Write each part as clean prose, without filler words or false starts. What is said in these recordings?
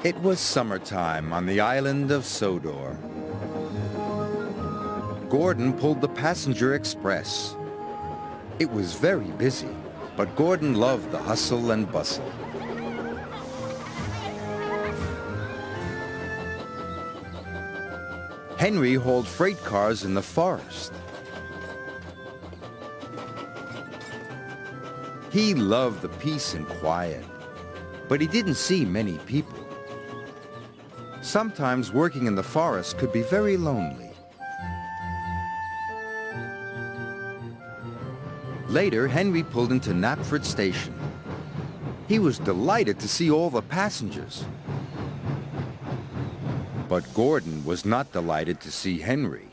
It was summertime on the island of Sodor. Gordon pulled the passenger express. It was very busy, but Gordon loved the hustle and bustle. Henry hauled freight cars in the forest. He loved the peace and quiet, but he didn't see many people. Sometimes working in the forest could be very lonely. Later, Henry pulled into Knapford Station. He was delighted to see all the passengers. But Gordon was not delighted to see Henry.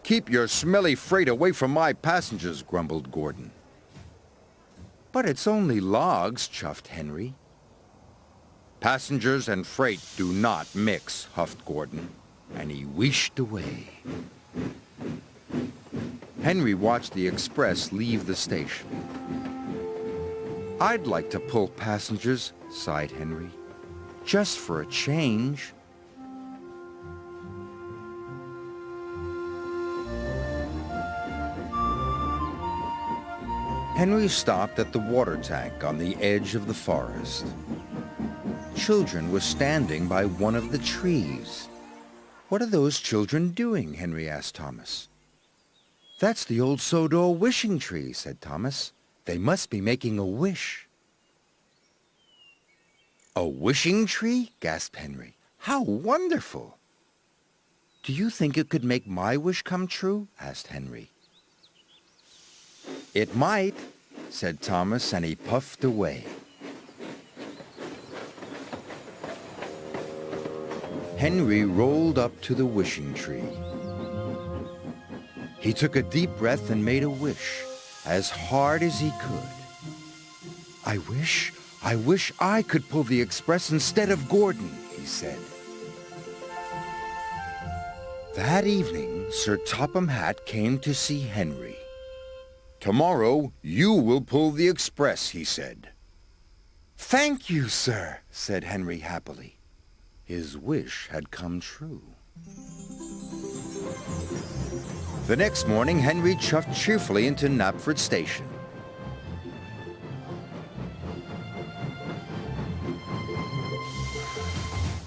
"Keep your smelly freight away from my passengers," grumbled Gordon. "But it's only logs," chuffed Henry. "Passengers and freight do not mix," huffed Gordon, and he wheeshed away. Henry watched the express leave the station. "I'd like to pull passengers," sighed Henry, "just for a change." Henry stopped at the water tank on the edge of the forest. Children were standing by one of the trees. "What are those children doing?" Henry asked Thomas. "That's the old Sodor wishing tree," said Thomas. "They must be making a wish." "A wishing tree?" gasped Henry. "How wonderful!" "Do you think it could make my wish come true?" asked Henry. "It might," said Thomas, and he puffed away. Henry rolled up to the wishing tree. He took a deep breath and made a wish, as hard as he could. I wish I could pull the express instead of Gordon," he said. That evening, Sir Topham Hatt came to see Henry. "Tomorrow, you will pull the express," he said. "Thank you, sir," said Henry happily. His wish had come true. The next morning, Henry chuffed cheerfully into Knapford Station.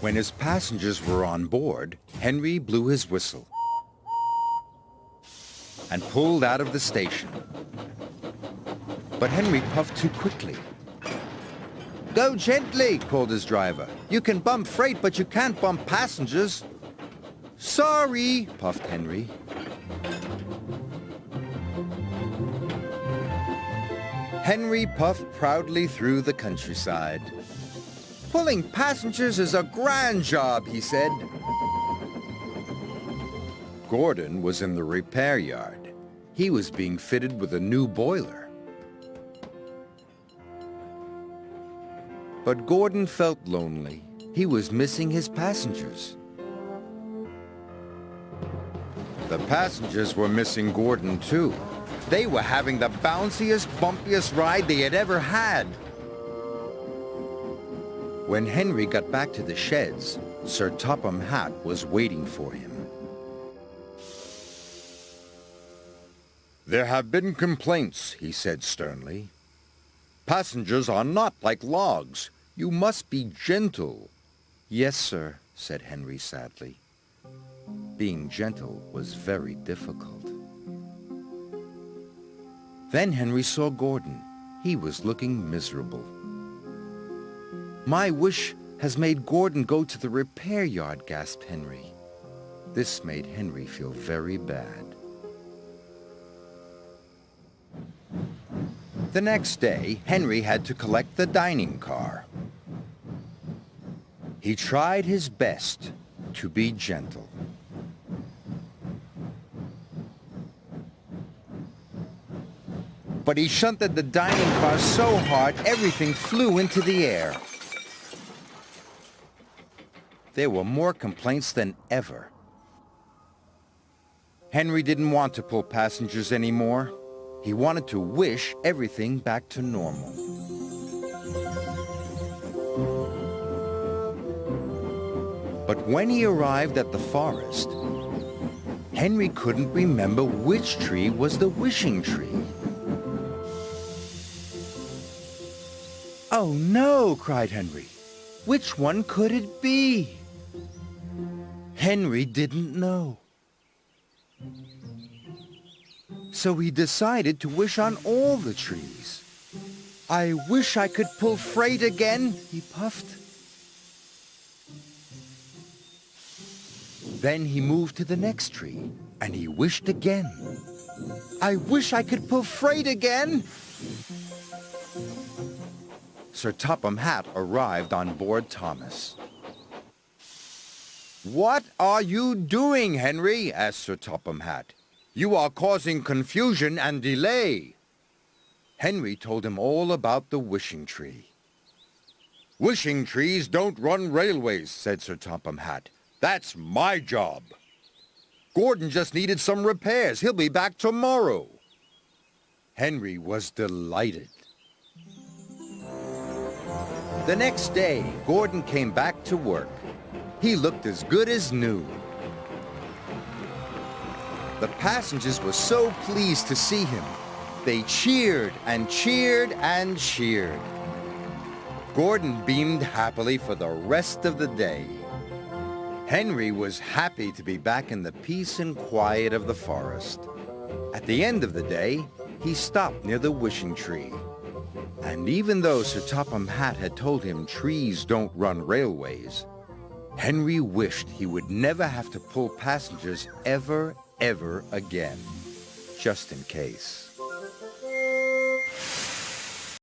When his passengers were on board, Henry blew his whistle and pulled out of the station. But Henry puffed too quickly. "Go gently," called his driver. "You can bump freight, but you can't bump passengers." "Sorry," puffed Henry. Henry puffed proudly through the countryside. "Pulling passengers is a grand job," he said. Gordon was in the repair yard. He was being fitted with a new boiler. But Gordon felt lonely. He was missing his passengers. The passengers were missing Gordon, too. They were having the bounciest, bumpiest ride they had ever had. When Henry got back to the sheds, Sir Topham Hatt was waiting for him. "There have been complaints," he said sternly. "Passengers are not like logs. You must be gentle." "Yes, sir," said Henry sadly. Being gentle was very difficult. Then Henry saw Gordon. He was looking miserable. "My wish has made Gordon go to the repair yard," gasped Henry. This made Henry feel very bad. The next day, Henry had to collect the dining car. He tried his best to be gentle. But he shunted the dining car so hard, everything flew into the air. There were more complaints than ever. Henry didn't want to pull passengers anymore. He wanted to wish everything back to normal. But when he arrived at the forest, Henry couldn't remember which tree was the wishing tree. "Oh no!" cried Henry. "Which one could it be?" Henry didn't know. So he decided to wish on all the trees. "I wish I could pull freight again," he puffed. Then he moved to the next tree, and he wished again. "I wish I could pull freight again." Sir Topham Hatt arrived on board Thomas. "What are you doing, Henry?" asked Sir Topham Hatt. "You are causing confusion and delay." Henry told him all about the wishing tree. "Wishing trees don't run railways," said Sir Topham Hatt. "That's my job. Gordon just needed some repairs. He'll be back tomorrow." Henry was delighted. The next day, Gordon came back to work. He looked as good as new. The passengers were so pleased to see him. They cheered and cheered and cheered. Gordon beamed happily for the rest of the day. Henry was happy to be back in the peace and quiet of the forest. At the end of the day, he stopped near the wishing tree. And even though Sir Topham Hatt had told him trees don't run railways, Henry wished he would never have to pull passengers ever again, just in case.